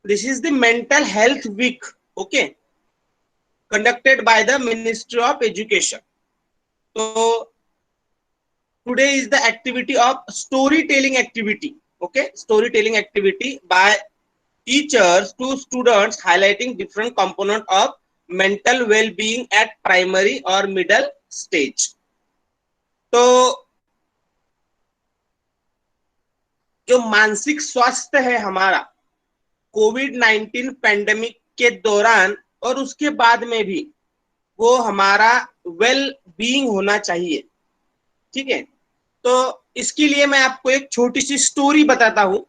This is the mental health week, okay, conducted by the Ministry of Education. So today is the activity of storytelling activity, okay, storytelling activity by teachers to students, highlighting different component of mental well-being at primary or middle stage. तो जो मानसिक स्वास्थ्य है हमारा कोविड-19 pandemic के दौरान और उसके बाद में भी वो हमारा वेल बीइंग होना चाहिए, ठीक है। तो इसके लिए मैं आपको एक छोटी सी स्टोरी बताता हूँ.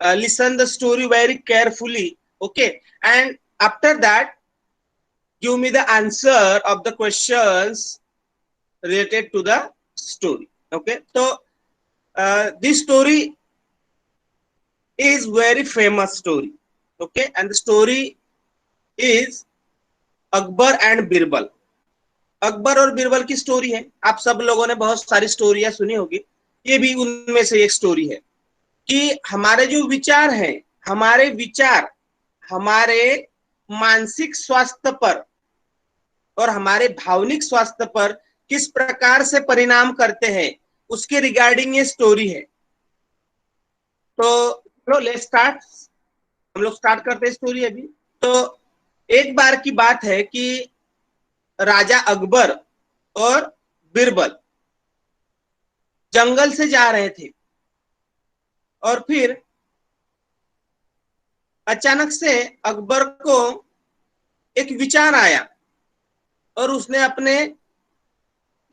Listen the story very carefully, okay, and after that give me the answer of the questions related to the story. Okay, so this story is very famous story. Okay, and the story is Akbar and Birbal. Akbar और बीरबल की story है. आप सब लोगों ने बहुत सारी स्टोरियां सुनी होगी, ये भी उनमें से एक स्टोरी है कि हमारे जो विचार हैं, हमारे विचार हमारे मानसिक स्वास्थ्य पर और हमारे भावनिक स्वास्थ्य पर किस प्रकार से परिणाम करते हैं, उसके रिगार्डिंग ये स्टोरी है. तो लेट्स स्टार्ट. हम लोग स्टार्ट करते हैं स्टोरी अभी. तो एक बार की बात है कि राजा अकबर और बीरबल जंगल से जा रहे थे और फिर अचानक से अकबर को एक विचार आया और उसने अपने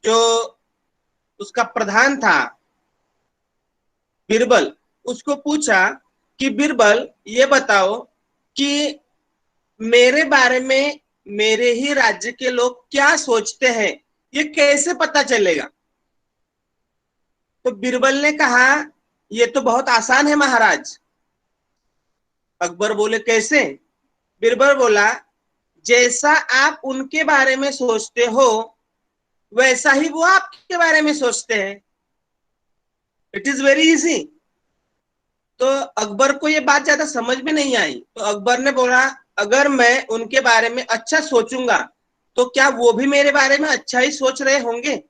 जो उसका प्रधान था बीरबल, उसको पूछा कि बीरबल ये बताओ कि मेरे बारे में मेरे ही राज्य के लोग क्या सोचते हैं, ये कैसे पता चलेगा. तो बीरबल ने कहा ये तो बहुत आसान है महाराज. अकबर बोले कैसे. बीरबल बोला जैसा आप उनके बारे में सोचते हो वैसा ही वो आपके बारे में सोचते हैं. It is very easy. तो अकबर को ये बात ज्यादा समझ में नहीं आई. तो अकबर ने बोला अगर मैं उनके बारे में अच्छा सोचूंगा तो क्या वो भी मेरे बारे में अच्छा ही सोच रहे होंगे,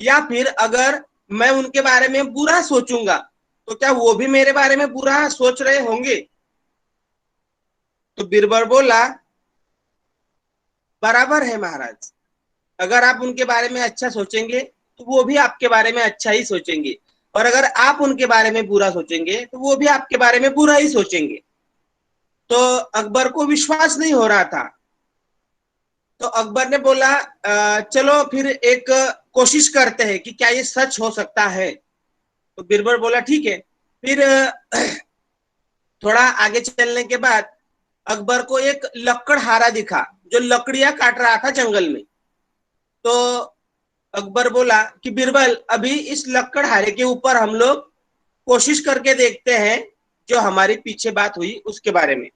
या फिर अगर मैं उनके बारे में बुरा सोचूंगा तो क्या वो भी मेरे बारे में बुरा सोच रहे होंगे. तो बीरबल बोला बराबर है महाराज, अगर आप उनके बारे में अच्छा सोचेंगे तो वो भी आपके बारे में अच्छा ही सोचेंगे, और अगर आप उनके बारे में बुरा सोचेंगे तो वो भी आपके बारे में बुरा ही सोचेंगे. तो अकबर को विश्वास नहीं हो रहा था. तो अकबर ने बोला चलो फिर एक कोशिश करते हैं कि क्या ये सच हो सकता है. तो बीरबल बोला ठीक है. फिर थोड़ा आगे चलने के बाद अकबर को एक लकड़हारा दिखा जो लकड़ियां काट रहा था जंगल में. तो अकबर बोला कि बीरबल अभी इस लकड़हारे के ऊपर हम लोग कोशिश करके देखते हैं जो हमारी पीछे बात हुई उसके बारे में.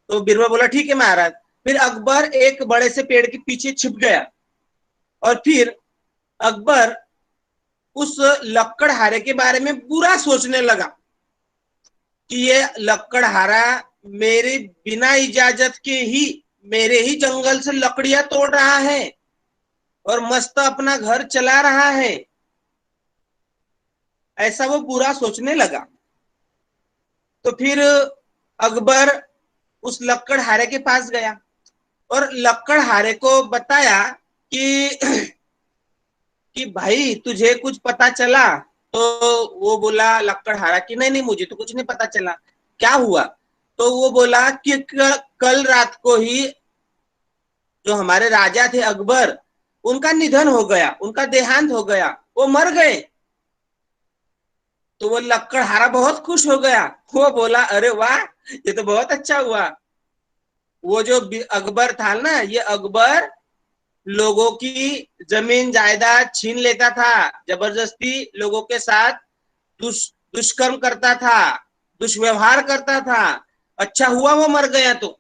तो बीरबल बोला ठीक है महाराज. फिर अकबर एक बड़े से पेड़ के पीछे छिप गया और फिर अकबर उस लकड़हारे के बारे में बुरा सोचने लगा कि ये लकड़हारा मेरे बिना इजाजत के ही मेरे ही जंगल से लकड़ियां तोड़ रहा है और मस्त अपना घर चला रहा है. ऐसा वो बुरा सोचने लगा. तो फिर अकबर उस लकड़हारे के पास गया और लकड़हारे को बताया कि कि भाई तुझे कुछ पता चला. तो वो बोला लकड़हारा कि नहीं नहीं मुझे तो कुछ नहीं पता चला. क्या हुआ. तो वो बोला कि कल रात को ही जो हमारे राजा थे अकबर, उनका निधन हो गया, उनका देहांत हो गया, वो मर गए. तो वो लकड़हारा बहुत खुश हो गया. वो बोला अरे वाह ये तो बहुत अच्छा हुआ. वो जो अकबर था ना, ये अकबर लोगों की जमीन जायदाद छीन लेता था, जबरदस्ती लोगों के साथ दुष्कर्म करता था, दुष्व्यवहार करता था. अच्छा हुआ वो मर गया. तो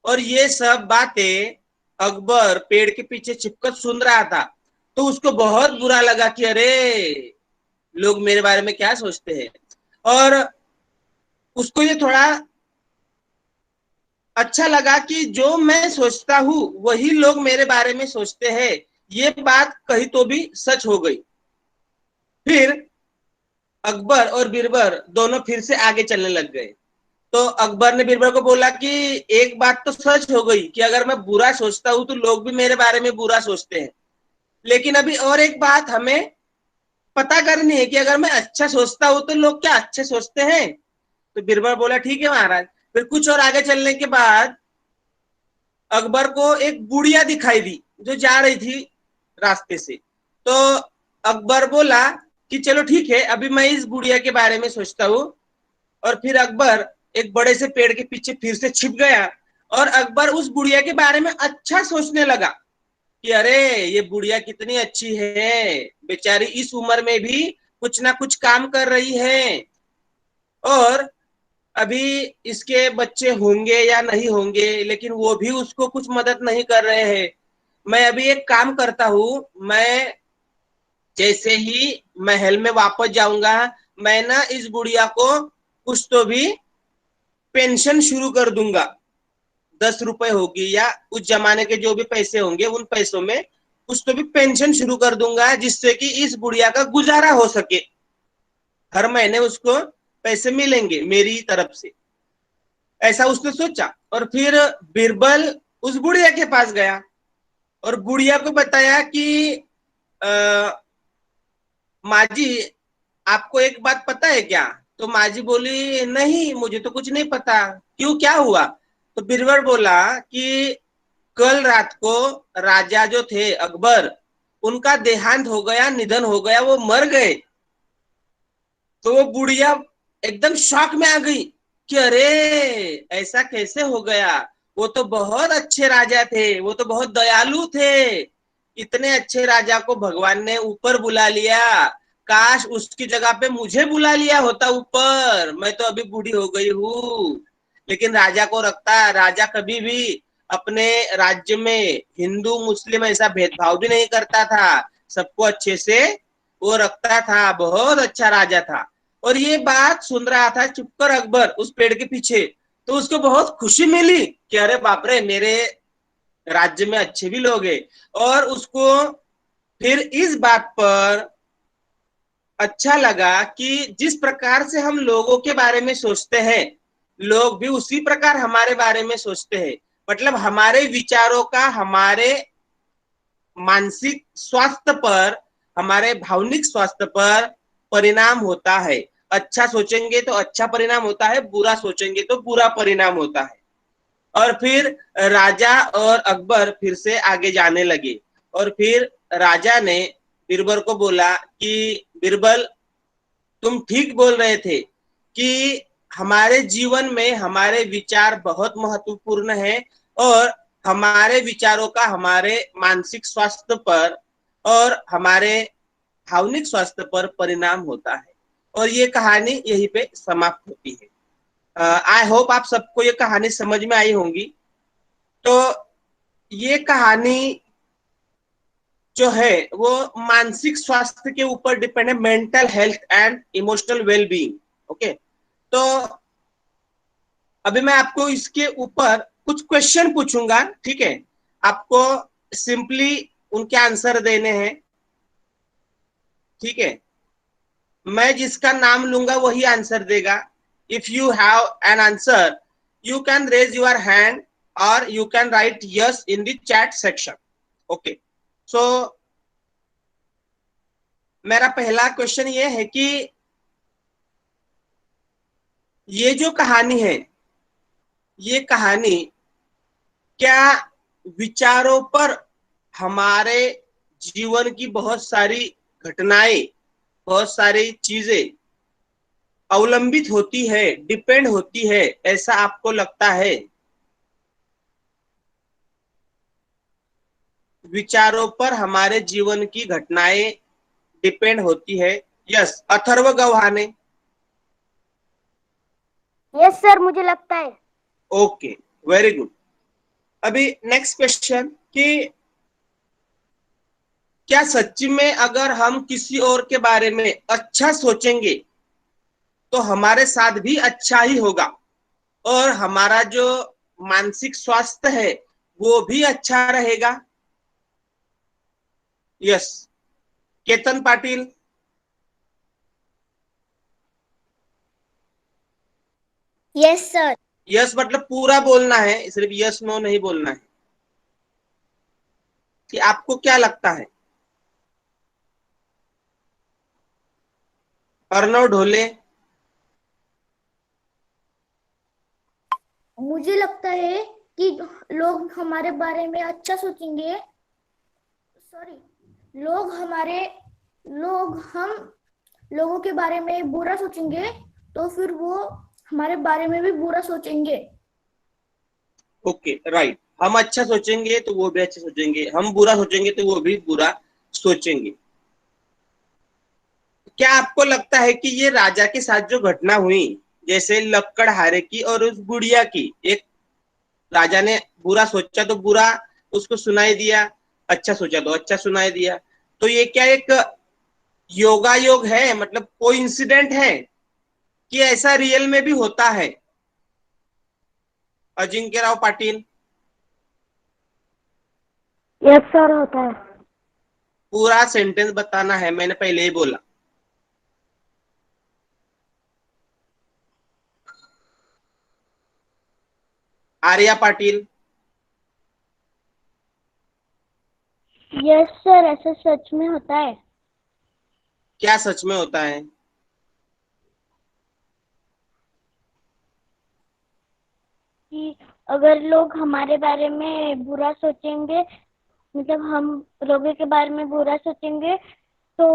और ये सब बातें अकबर पेड़ के पीछे छिपकर सुन रहा था. तो उसको बहुत बुरा लगा कि अरे लोग मेरे बारे में क्या सोचते हैं. और उसको ये थोड़ा अच्छा लगा कि जो मैं सोचता हूँ वही लोग मेरे बारे में सोचते हैं, ये बात कही तो भी सच हो गई। फिर अकबर और बीरबल दोनों फिर से आगे चलने लग गए। तो अकबर ने बीरबल को बोला कि एक बात तो सच हो गई कि अगर मैं बुरा सोचता हूँ तो लोग भी मेरे बारे में बुरा सोचते हैं, लेकिन अभी और एक बात हमें पता करनी है कि अगर मैं अच्छा सोचता हूँ तो लोग क्या अच्छे सोचते हैं। तो बीरबल बोला ठीक है महाराज। फिर कुछ और आगे चलने के बाद अकबर को एक बुढ़िया दिखाई दी जो जा रही थी रास्ते से। तो अकबर बोला कि चलो ठीक है, अभी मैं इस बुढ़िया के बारे में सोचता हूँ। और फिर अकबर एक बड़े से पेड़ के पीछे फिर से छिप गया और अकबर उस बुढ़िया के बारे में अच्छा सोचने लगा कि अरे ये बुढ़िया कितनी अच्छी है, बेचारी इस उम्र में भी कुछ ना कुछ काम कर रही है, और अभी इसके बच्चे होंगे या नहीं होंगे लेकिन वो भी उसको कुछ मदद नहीं कर रहे हैं। मैं अभी एक काम करता हूँ, मैं जैसे ही महल में वापस जाऊंगा मैं ना इस बुढ़िया को कुछ तो भी पेंशन शुरू कर दूंगा। 10 रुपए होगी या उस जमाने के जो भी पैसे होंगे उन पैसों में कुछ तो भी पेंशन शुरू कर दूंगा जिससे कि इस बुढ़िया का गुजारा हो सके, हर महीने उसको पैसे मिलेंगे मेरी तरफ से। ऐसा उसने सोचा और फिर बीरबल उस बुढ़िया के पास गया और बुढ़िया को बताया कि माँ जी आपको एक बात पता है क्या। तो माँ जी बोली नहीं मुझे तो कुछ नहीं पता, क्यों क्या हुआ। तो बीरबल बोला कि कल रात को राजा जो थे अकबर, उनका देहांत हो गया, निधन हो गया, वो मर गए। तो वो बुढ़िया एकदम शॉक में आ गई कि अरे ऐसा कैसे हो गया, वो तो बहुत अच्छे राजा थे, वो तो बहुत दयालु थे, इतने अच्छे राजा को भगवान ने ऊपर बुला लिया, काश उसकी जगह पे मुझे बुला लिया होता ऊपर, मैं तो अभी बूढ़ी हो गई हूँ। लेकिन राजा को रखता, राजा कभी भी अपने राज्य में हिंदू मुस्लिम ऐसा भेदभाव भी नहीं करता था, सबको अच्छे से वो रखता था, बहुत अच्छा राजा था। और ये बात सुन रहा था चुपकर अकबर उस पेड़ के पीछे। तो उसको बहुत खुशी मिली कि अरे बाप रे मेरे राज्य में अच्छे भी लोग हैं। और उसको फिर इस बात पर अच्छा लगा कि जिस प्रकार से हम लोगों के बारे में सोचते हैं लोग भी उसी प्रकार हमारे बारे में सोचते हैं। मतलब हमारे विचारों का हमारे मानसिक स्वास्थ्य पर, हमारे भावनिक स्वास्थ्य पर परिणाम होता है। अच्छा सोचेंगे तो अच्छा परिणाम होता है, बुरा सोचेंगे तो बुरा परिणाम होता है। और फिर राजा और अकबर फिर से आगे जाने लगे और फिर राजा ने बीरबल को बोला कि बीरबल तुम ठीक बोल रहे थे कि हमारे जीवन में हमारे विचार बहुत महत्वपूर्ण है और हमारे विचारों का हमारे मानसिक स्वास्थ्य पर और हमारे भावनिक स्वास्थ्य पर परिणाम होता है। और ये कहानी यहीं पे समाप्त होती है। आई होप आप सबको ये कहानी समझ में आई होंगी। तो ये कहानी जो है वो मानसिक स्वास्थ्य के ऊपर डिपेंड है, mental health and emotional wellbeing. Okay, तो अभी मैं आपको इसके ऊपर कुछ क्वेश्चन पूछूंगा, ठीक है। आपको सिंपली उनके आंसर देने हैं, ठीक है। मैं जिसका नाम लूंगा वही आंसर देगा। If you have an answer you can raise your hand और you can write yes in the chat section. Okay, so मेरा पहला क्वेश्चन ये है कि ये जो कहानी है, ये कहानी क्या विचारों पर हमारे जीवन की बहुत सारी घटनाएं, बहुत सारी चीजें अवलंबित होती है, डिपेंड होती है, ऐसा आपको लगता है। विचारों पर हमारे जीवन की घटनाएं डिपेंड होती है। यस, अथर्व गवाने। यस सर, मुझे लगता है। Okay, very good. अभी नेक्स्ट क्वेश्चन कि क्या सच्ची में अगर हम किसी और के बारे में अच्छा सोचेंगे तो हमारे साथ भी अच्छा ही होगा और हमारा जो मानसिक स्वास्थ्य है वो भी अच्छा रहेगा। Yes. Ketan Patil. Yes sir. Yes मतलब पूरा बोलना है, सिर्फ यस नो नहीं बोलना है। कि आपको क्या लगता है? अर्णव ढोले। मुझे लगता है कि लोग हमारे बारे में अच्छा सोचेंगे। सॉरी, लोग हम लोगों के बारे में बुरा सोचेंगे तो फिर वो हमारे बारे में भी बुरा सोचेंगे। Okay right. हम अच्छा सोचेंगे तो वो भी अच्छा सोचेंगे, हम बुरा सोचेंगे तो वो भी बुरा सोचेंगे। क्या आपको लगता है कि ये राजा के साथ जो घटना हुई, जैसे लक्कड़हारे की और उस गुड़िया की, एक राजा ने बुरा सोचा तो बुरा उसको सुनाई दिया, अच्छा सोचा तो अच्छा सुनाई दिया, तो ये क्या एक योगायोग है, मतलब कोई इंसिडेंट है कि ऐसा रियल में भी होता है? अजिंक्य राव पाटिल। यस सर, होता है। पूरा सेंटेंस बताना है, मैंने पहले ही बोला। आर्या पाटिल। यस सर, ऐसा सच में होता है। क्या सच में होता है? कि अगर लोग हमारे बारे में बुरा सोचेंगे, मतलब हम लोगों के बारे में बुरा सोचेंगे तो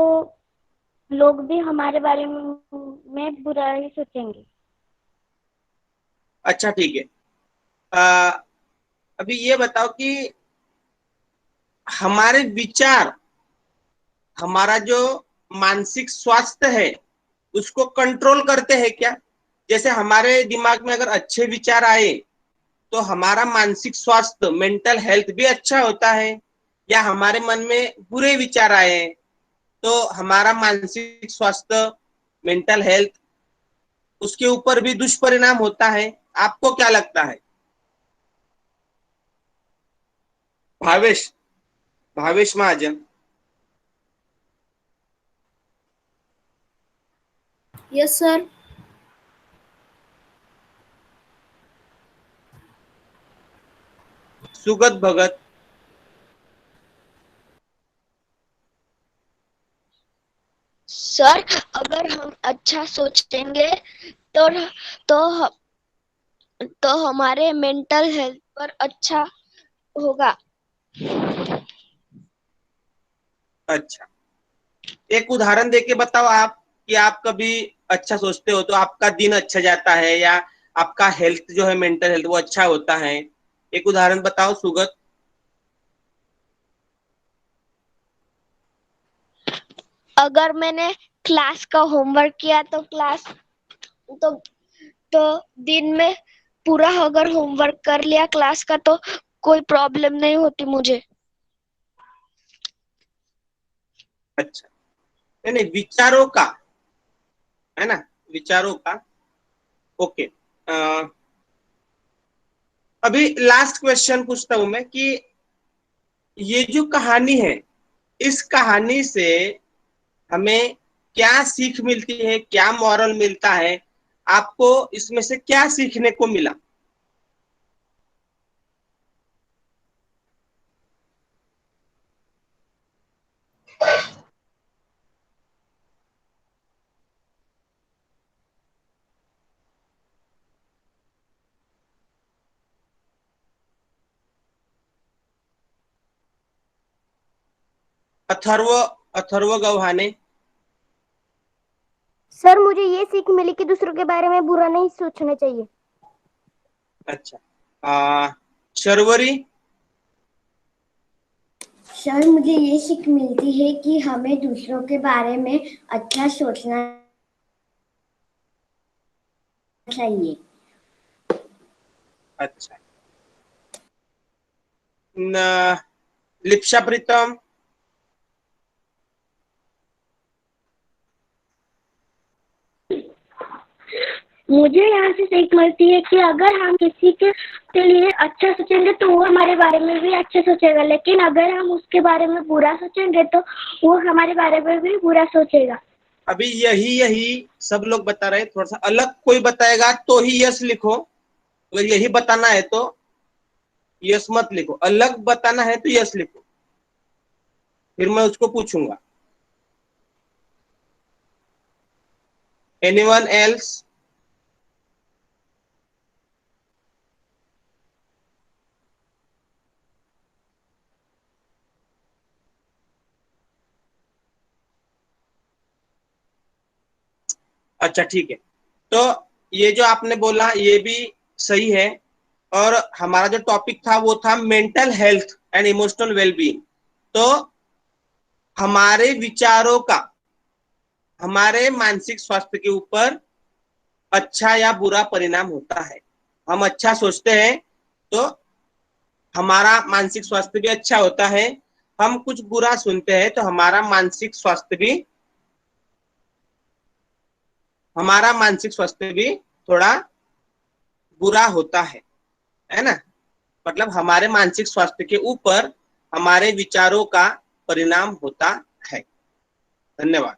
लोग भी हमारे बारे में बुरा ही सोचेंगे। अच्छा ठीक है। आ, अभी ये बताओ कि हमारे विचार, हमारा जो मानसिक स्वास्थ्य है उसको कंट्रोल करते हैं क्या? जैसे हमारे दिमाग में अगर अच्छे विचार आए तो हमारा मानसिक स्वास्थ्य, मेंटल हेल्थ भी अच्छा होता है, या हमारे मन में बुरे विचार आए तो हमारा मानसिक स्वास्थ्य, मेंटल हेल्थ, उसके ऊपर भी दुष्परिणाम होता है? आपको क्या लगता है? Bhavesh, Bhavesh Mahajan. Yes sir. Sugat Bhagat. Sir, अगर हम अच्छा सोचेंगे तो तो तो हमारे मेंटल हेल्थ पर अच्छा होगा। अच्छा, एक उदाहरण देके बताओ आप, कि आप कभी अच्छा सोचते हो तो आपका दिन अच्छा जाता है, या आपका हेल्थ जो है, मेंटल हेल्थ, वो अच्छा होता है। एक उदाहरण बताओ सुगत। अगर मैंने क्लास का होमवर्क किया तो तो तो दिन में पूरा अगर होमवर्क कर लिया क्लास का तो कोई प्रॉब्लम नहीं होती मुझे। अच्छा, नहीं नहीं, विचारों का, है ना, विचारों का। ओके। अभी लास्ट क्वेश्चन पूछता हूं मैं कि ये जो कहानी है, इस कहानी से हमें क्या सीख मिलती है, क्या मॉरल मिलता है? आपको इसमें से क्या सीखने को मिला? अथर्व, अथर्व गव्हाणे। सर, मुझे ये सीख मिली कि दूसरों के बारे में बुरा नहीं सोचना चाहिए। अच्छा। शर्वरी। सर, मुझे ये सीख मिलती है कि हमें दूसरों के बारे में अच्छा सोचना चाहिए। अच्छा। लिप्सा प्रीतम। मुझे यहाँ से सीख मिलती है कि अगर हम किसी के लिए अच्छा सोचेंगे तो वो हमारे बारे में भी अच्छा सोचेगा, लेकिन अगर हम उसके बारे में बुरा सोचेंगे तो वो हमारे बारे में भी बुरा सोचेगा। अभी यही सब लोग बता रहे हैं, थोड़ा सा अलग कोई बताएगा तो ही यस लिखो, अगर यही बताना है तो यस मत लिखो, अलग बताना है तो यस लिखो, फिर मैं उसको पूछूंगा। Anyone else? अच्छा ठीक है, तो ये जो आपने बोला ये भी सही है, और हमारा जो टॉपिक था वो था mental health and emotional wellbeing. तो हमारे विचारों का हमारे मानसिक स्वास्थ्य के ऊपर अच्छा या बुरा परिणाम होता है। हम अच्छा सोचते हैं तो हमारा मानसिक स्वास्थ्य भी अच्छा होता है, हम कुछ बुरा सुनते हैं तो हमारा मानसिक स्वास्थ्य भी थोड़ा बुरा होता है ना। मतलब हमारे मानसिक स्वास्थ्य के ऊपर हमारे विचारों का परिणाम होता है। धन्यवाद।